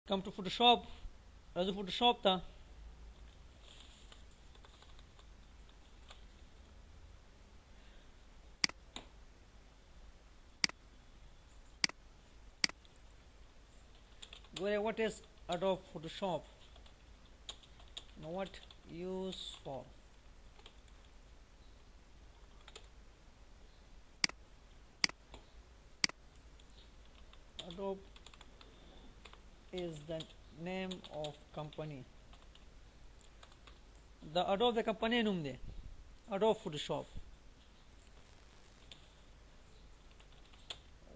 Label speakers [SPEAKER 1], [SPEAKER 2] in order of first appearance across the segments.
[SPEAKER 1] Come to Photoshop. As Photoshop था what is Adobe Photoshop? Now what use for? Adobe is the name of company. The Adobe the company name de Adobe Photoshop,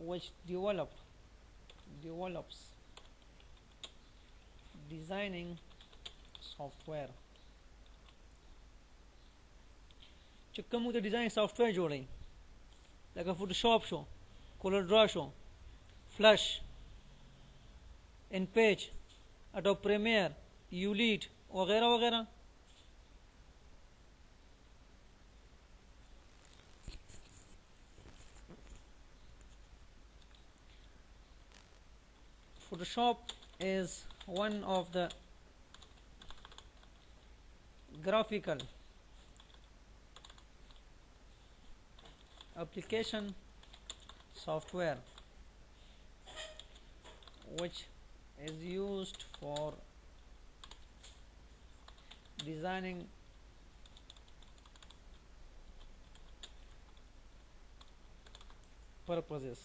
[SPEAKER 1] which develops designing software. چې کوم د ډیزاین سافټویر جوړي لکه فوټوشاپ شو، کولر ډرا شو، فلش، ان پیج، اډوب پریمیر، یولیټ وغیرہ وغیرہ. Photoshop is one of the graphical application software which is used for designing purposes.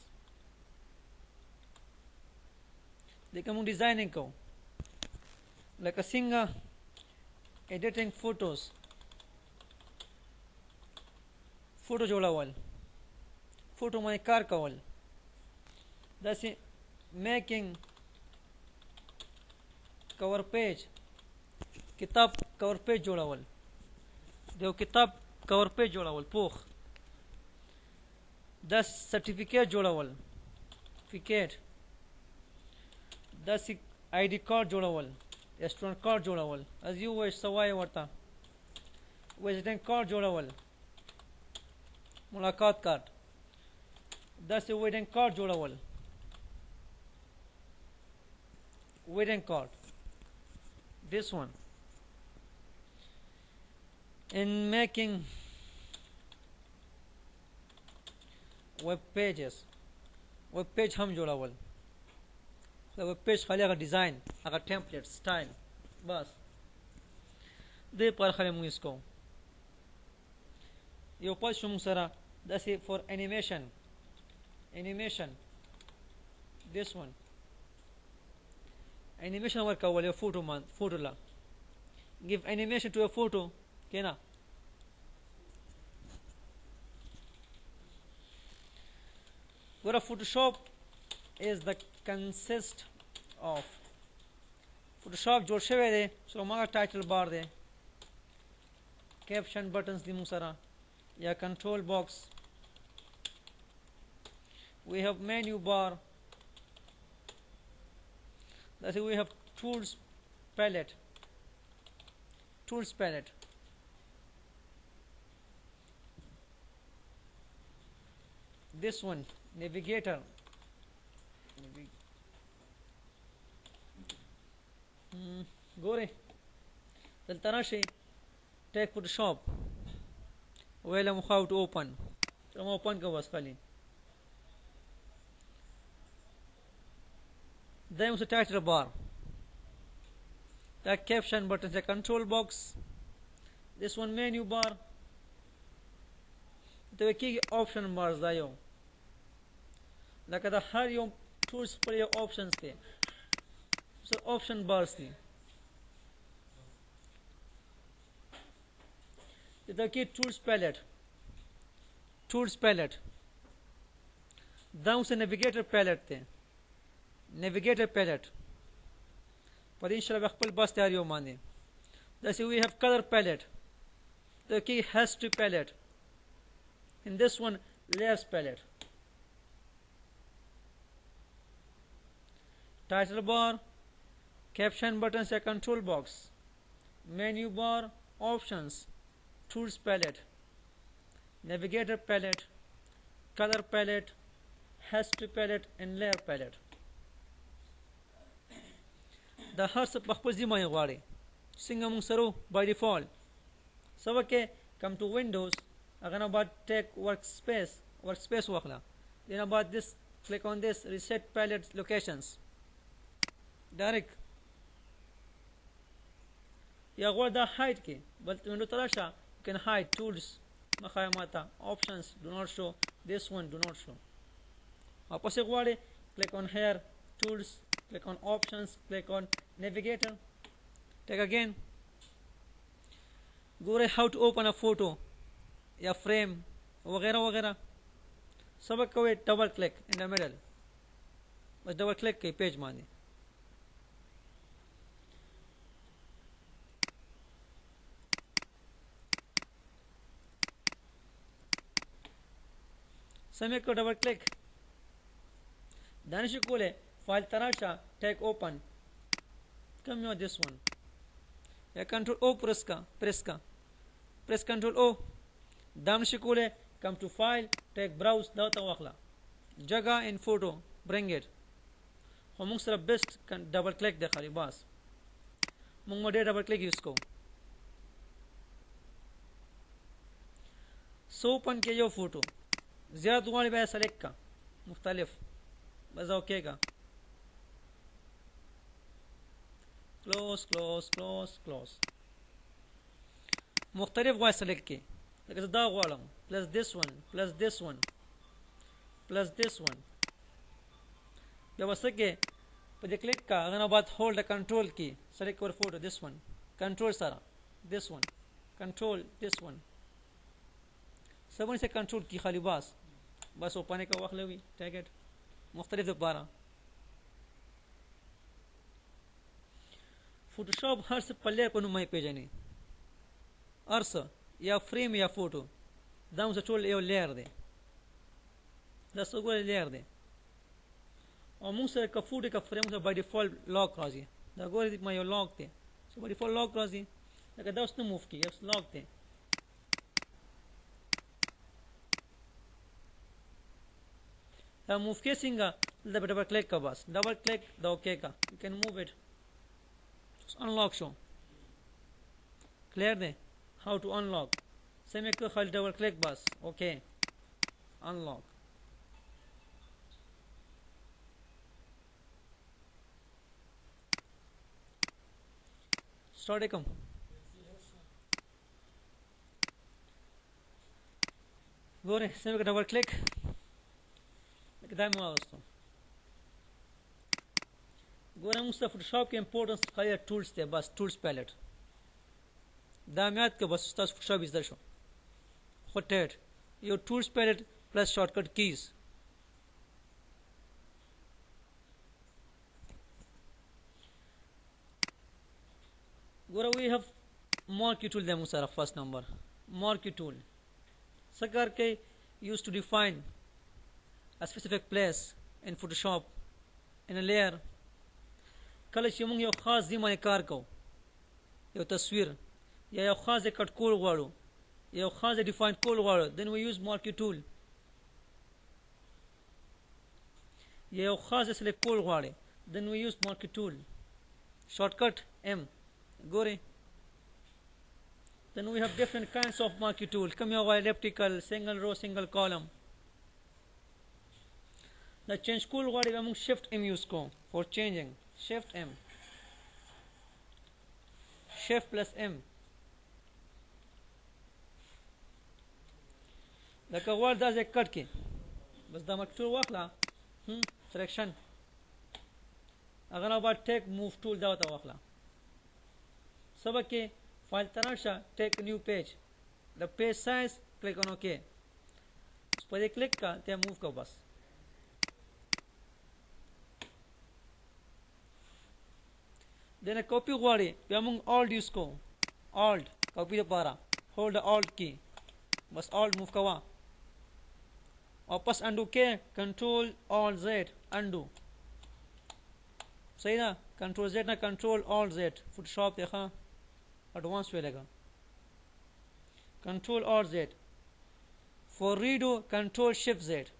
[SPEAKER 1] Like designing ko, like a singer editing photos, photo jodawal, photo my car kawal. That's it. Making cover page, kitab cover page jodawal, deo kitab cover page jodawal poch. That's certificate jodawal, certificate. That's ID card jodawal, restaurant card jodawal. As you wish, sawai warta. Visiting card jodawal, mulaqat card. That's a wedding card jodawal, wedding card. This one. In making web pages, web page हम जोड़ावल. The web page खाली अगर design, अगर template, style, बस. दे पर खाली मुझे इसको. ये ऊपर शुम सरा. That's it for animation. Animation. This one. Animation work awal your photo la. Give animation to a photo. Kena. What a Photoshop is the consist of Photoshop जोड़ शेवे दे सो हमारा title bar दे caption buttons दी मुसरा या control box. We have menu bar. That's it. We have tools palette. Tools palette. This one navigator. Go re. Then tanashi take Photoshop. Well, I'm how to open. I'm open ka was khali. Then we title bar. The caption button, the control box. This one menu bar. The key option bars dayo. Like the har your tools for your options there. So option bars there. The key tools palette. Tools palette. Down the navigator palette there. Navigator palette. But inshallah khapal bas tayar yo mane. That's we have color palette. The key has to palette. In this one layers palette. Title bar, caption buttons a control box, menu bar, options, tools palette, navigator palette, color palette, has to palette and layer palette. دا هر څه په خپل ذمه یې غواړي څنګه موږ سره by default سبا کې come to windows هغه نه بعد take workspace واخله then about this click on this reset palette locations direct یا غواړ دا hide کې بل window ته راشه you can hide tools مخایماته options do not show this one do not show واپس غواړي click on here tools click on options click on navigator take again ګوره how to open a photo یا frame وغیرہ وغیرہ سبق کوي double click in the middle بس double click کوي پیج باندې سمې کو double click دانش کوله فایل تراشه take open come here this one या control O press control O دانش کوله come to file take browse دا ته واخلا جگہ in photo bring it هم سره best double click د خالي بس موږ مده double click یوز کو سو پن کې یو فوټو زیات غواړي به سلیکټ کا مختلف بس اوکے کا close مختلف غواړي سلیکټ کې لکه دا غواړم plus this one بیا وسکه په دې کلیک کا غنه بعد هولډ کنټرول کی سلیکټ ور فوټو this one کنټرول سره this one کنټرول this one سبون سے کنټرول کی خالی بس اوپن کا وخت لوي ټیګټ مختلف دوباره فوټوشاپ هر څه په لیر په نوم یې پیژني ارسه یا فریم یا فوټو دا موږ ټول یو لیر دی دا څو ګول لیر دی او موږ سره کا فوټو کا فریم سره بای ډیفالت لاک راځي دا ګور دې ما یو لاک دی سو بای ډیفالت لاک راځي لکه دا اوس نه موف کی اوس لاک دی دا موف کې څنګه double click का बस double click the OK का you can move it unlock show clear they how to unlock same को खाली double click बस OK unlock start कम गोरे same को double click دا مو واستو ګورم مصطفی فوټوشاپ کې امپورټنس خالی ټولز ته بس ټولز پیلټ دا میات کې بس تاسو فوټوشاپ زده شو خو ټیټ یو ټولز پیلټ پلس شارټکټ کیز ګوره وی هاف مارکی ټول د مو سره فرست نمبر مارکی ټول سکر کې یوز ټو ډیفاین a specific place in Photoshop in a layer کله چې موږ یو خاص ځای کار کوو یو تصویر یا یو خاص کټ کول غواړو یو خاص ډیفاین کول غواړو then we use marquee tool یو خاص سلیکټ کول غواړي then we use marquee tool shortcut M ګوري then we have different kinds of marquee tool کوم یو elliptical single row single column the change cool غواړي به موږ shift M use کوو for changing shift M shift plus M لکه غواړ دا ځای کټ کې بس دا مکتوب واخلا selection اگر نه بعد take move tool دا وته واخلا سبق کې فایل تراشه take new page the page size click on OK اس پر کلیک کا ته move کا بس then a copy غواړي بیا موږ alt use کو alt copy لپاره hold the alt key بس alt move کوا واپس undo کې control alt z undo صحیح ده control z نه control alt z photoshop ته ښه advance وی لګا control alt z for redo control shift z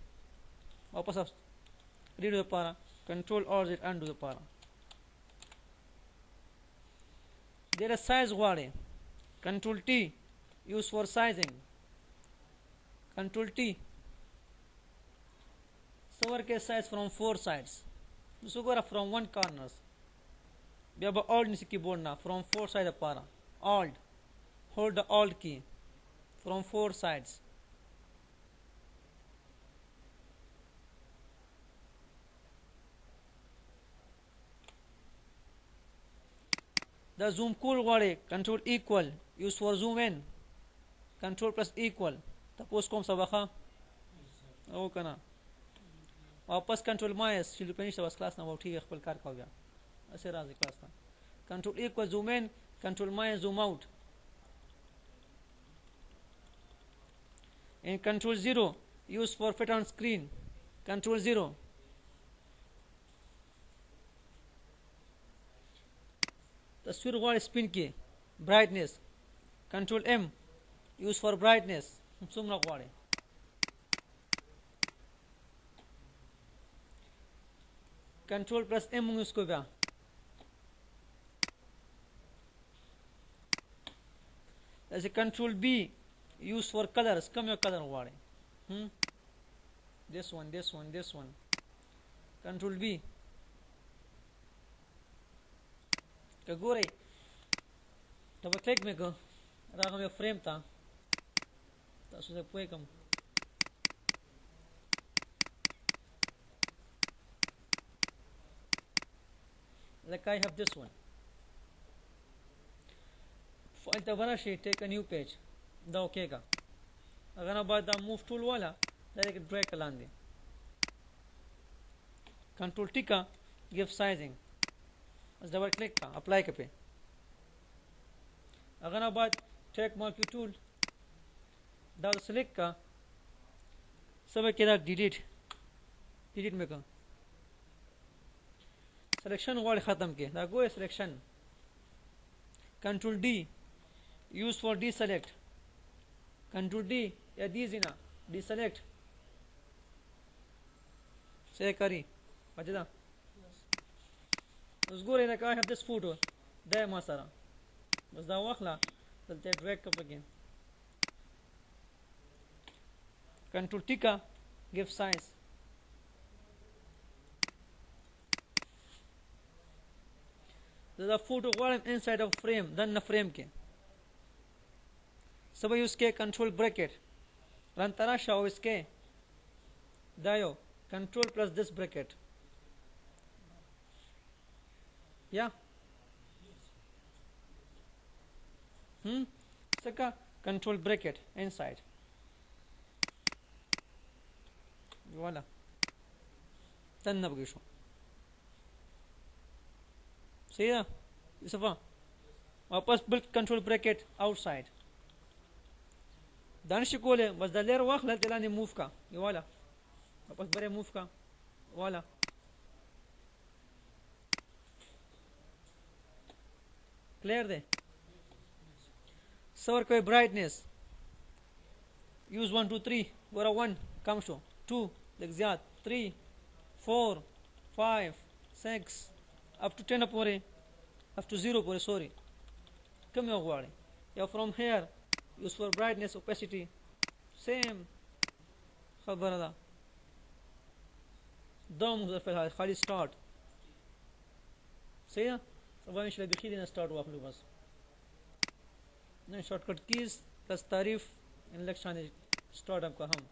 [SPEAKER 1] واپس redo لپاره control alt z undo لپاره ډېره سایز غواړي کنټرول ټي use for sizing control T so work size from 4 sides so go from one corners bia ba alt ni keyboard na from 4 sides para alt hold the alt key from 4 sides the zoom cool غواړي control equal use for zoom in control plus equal تاسو کوم سبقه او کنه واپس کنټرول مایس چې لپاره نشته بس کلاس نه وټي خپل کار کوو بیا اسه راځي کلاس ته کنټرول equal zoom in control مایس zoom out and control 0 use for fit on screen control 0 تصویر غواړي سپین کې brightness control M use for brightness څومره غواړي control plus M use کو بیا as a control B use for colors کوم یو color غواړي this one control B که ګورئ ډبل کلیک مې کو راغم یو فریم ته تاسو زه پوه کوم like I have this one فایل ته ورشئ take a new page دا اوکې کا اگر نه بعد دا move tool والا ډایرکټ ډریګ کلاندې کنټرول ټی کا give sizing بس ڈبل کلک کا اپلائی کپے اگر نہ بعد ٹریک مارکی ٹول ڈال سلیکٹ کا سب کے دا ڈیلیٹ میں کا سلیکشن واڑ ختم کے دا گو سلیکشن کنٹرول ڈی یوز فار ڈی سلیکٹ کنٹرول ڈی یا دی زینا ڈی سلیکٹ سے کری بچدا اوس ګورئ لکه I have this photo دا ما سره بس دا واخله دلته ډریګ کړه پکې کنټرول ټی کا give size دا فوټو غواړم inside of frame دنه فریم کې سبا یوز کې کنټرول بریکټ ران تراشه او اس کې دا یو کنټرول پلس this bracket yeah saka control bracket inside voila تنه بقى شو سيدا يسفا واپس بل control bracket outside دانش کوله بس د لیر واخل تلانه موف کا voila واپس بره موف کا voila clear there so कोई brightness use 1 2 3 where 1 comes to 2 like that 3 4 5 6 up to 10 pore up to 0 pore sorry come here غواړي یا from here use for brightness opacity same خبره ده دوم في خالي start صحیح طبعا مش بخيل هنا start واخلو بس نه شورتکٹ کیز بس تعریف ان لکشان start हम